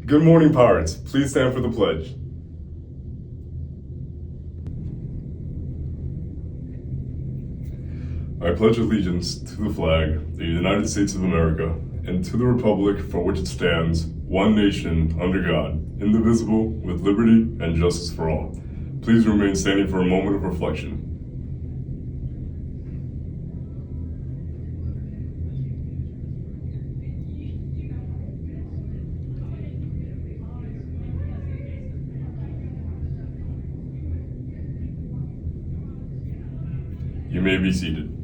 Good morning, Pirates. Please stand for the pledge. I pledge allegiance to the flag of the United States of America and to the republic for which it stands, one nation, under God, indivisible, with liberty and justice for all. Please remain standing for a moment of reflection. You may be seated.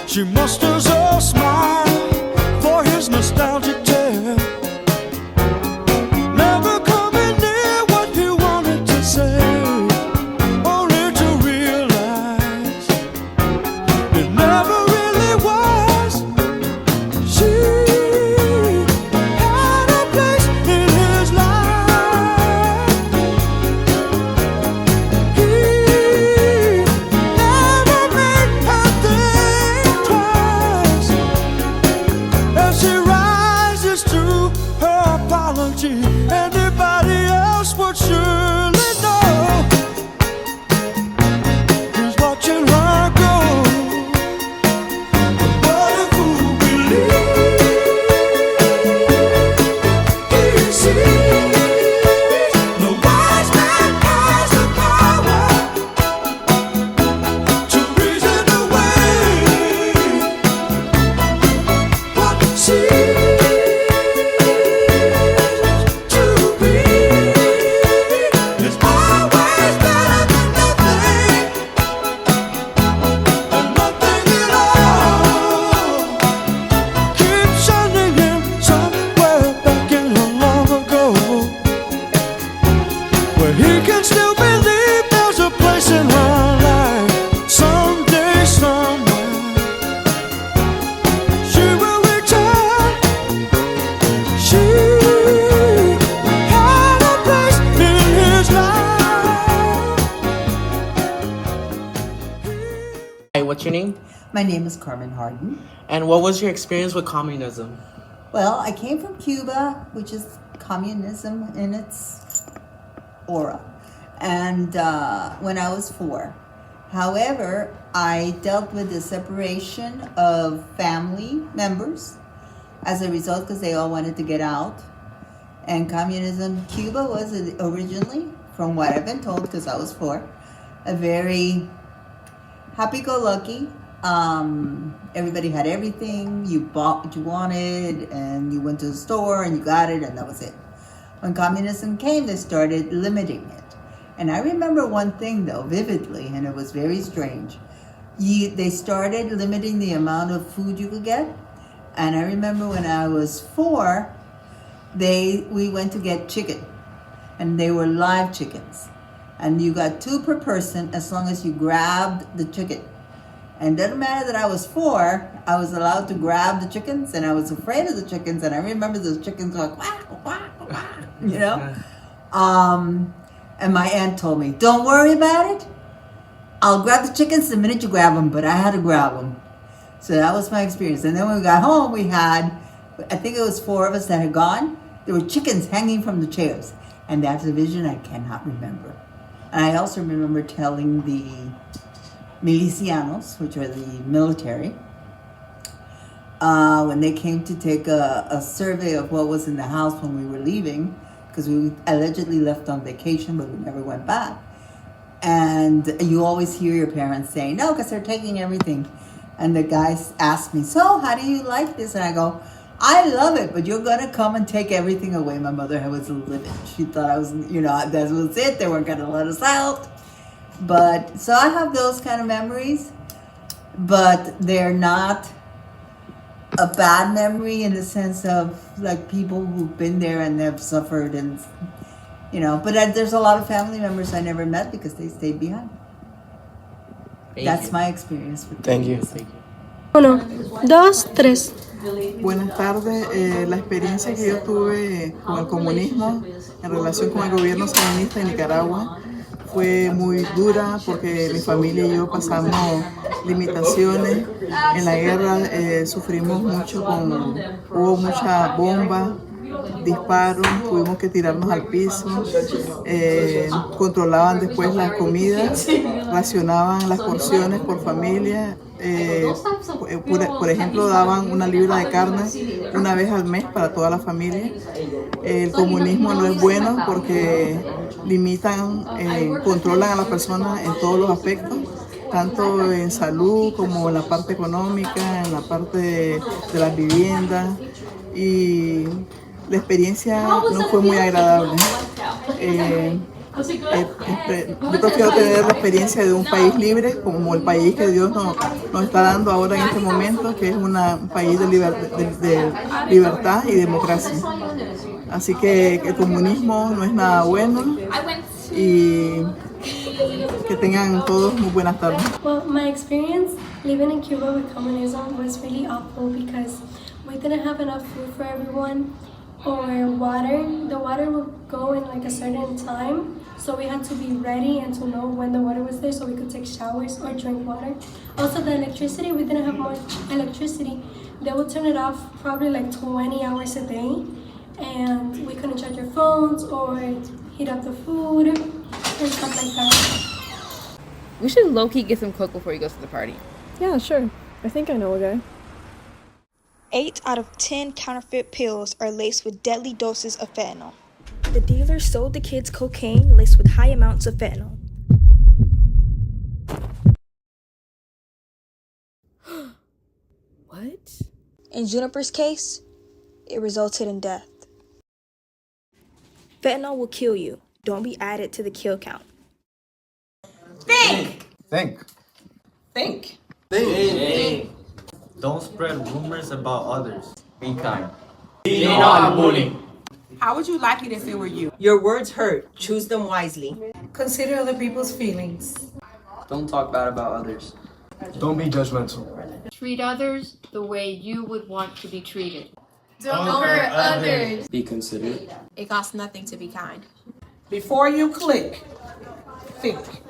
She musters a smile for his nostalgic tale, never coming near what he wanted to say, only to realize it never really was. She had a place in his life. He never made her think twice. As she rises to her apology, anybody else would surely know he's watching her go. What a fool believes he sees. No wise man has the power to reason away what seems to be is always better than nothing, and nothing at all. Keep sending him somewhere back in long ago, where he can still believe there's a place in her life. Someday, somewhere, she will return. She had a place in his life. Hi, what's your name? My name is Carmen Harden. And what was your experience with communism? Well, I came from Cuba, which is communism in its aura, and when I was 4. However, I dealt with the separation of family members as a result because they all wanted to get out. And communism, Cuba was originally, from what I've been told because I was 4, a very happy-go-lucky. Everybody had everything. You bought what you wanted, and you went to the store and you got it, and that was it. When communism came, they started limiting it. And I remember one thing though vividly, and it was very strange. They started limiting the amount of food you could get. And I remember when I was 4, we went to get chicken, and they were live chickens. And you got 2 per person as long as you grabbed the chicken. And it doesn't matter that I was 4, I was allowed to grab the chickens, and I was afraid of the chickens. And I remember those chickens going, quack, quack, quack, you know? And my aunt told me, don't worry about it. I'll grab the chickens the minute you grab them, but I had to grab them. So that was my experience. And then when we got home, we had, I think it was 4 of us that had gone. There were chickens hanging from the chairs. And that's a vision I cannot remember. And I also remember telling the milicianos, which are the military, when they came to take a survey of what was in the house when we were leaving, because we allegedly left on vacation, but we never went back. And you always hear your parents saying, no, because they're taking everything. And the guys asked me, so how do you like this? And I go, I love it, but you're going to come and take everything away. My mother was livid. She thought I was, that was it. They weren't going to let us out. But, so I have those kind of memories, but they're not a bad memory in the sense of like people who've been there and have suffered, and but there's a lot of family members I never met because they stayed behind. That's my experience with Thank you. Uno, dos, tres. Buenas tardes. La experiencia que yo tuve con el comunismo en relación con el gobierno sandinista de Nicaragua fue muy dura porque mi familia y yo pasamos limitaciones. En la guerra sufrimos mucho, hubo mucha bomba, disparos, tuvimos que tirarnos al piso, controlaban después las comidas, racionaban las porciones por familia. Por ejemplo, daban una libra de carne una vez al mes para toda la familia. El comunismo no es bueno porque limitan, controlan a las personas en todos los aspectos, tanto en salud como en la parte económica, en la parte de las viviendas, y la experiencia no fue muy agradable. Yo prefiero tener la experiencia de un país libre, como el país que Dios nos está dando ahora en este momento, que es un país de libertad y democracia. Así que el comunismo no es nada bueno, y que tengan todos muy buenas tardes. Well, my experience living in Cuba with communism was really awful because we didn't have enough food for everyone or water. The water would go in like a certain time, so we had to be ready and to know when the water was there so we could take showers or drink water. Also, the electricity, we didn't have much electricity. They would turn it off probably like 20 hours a day, and we couldn't charge our phones or heat up the food and stuff like that. We should low-key get some coke before he goes to the party. Yeah, sure. I think I know a guy. 8 out of 10 counterfeit pills are laced with deadly doses of fentanyl. The dealer sold the kids cocaine laced with high amounts of fentanyl. What? In Juniper's case, it resulted in death. Fentanyl will kill you. Don't be added to the kill count. Think. Think. Don't spread rumors about others. Be kind. How would you like it if it were you? Your words hurt. Choose them wisely. Consider other people's feelings. Don't talk bad about others. Don't be judgmental. Treat others the way you would want to be treated. Don't hurt others. Be considerate. It costs nothing to be kind. Before you click, think.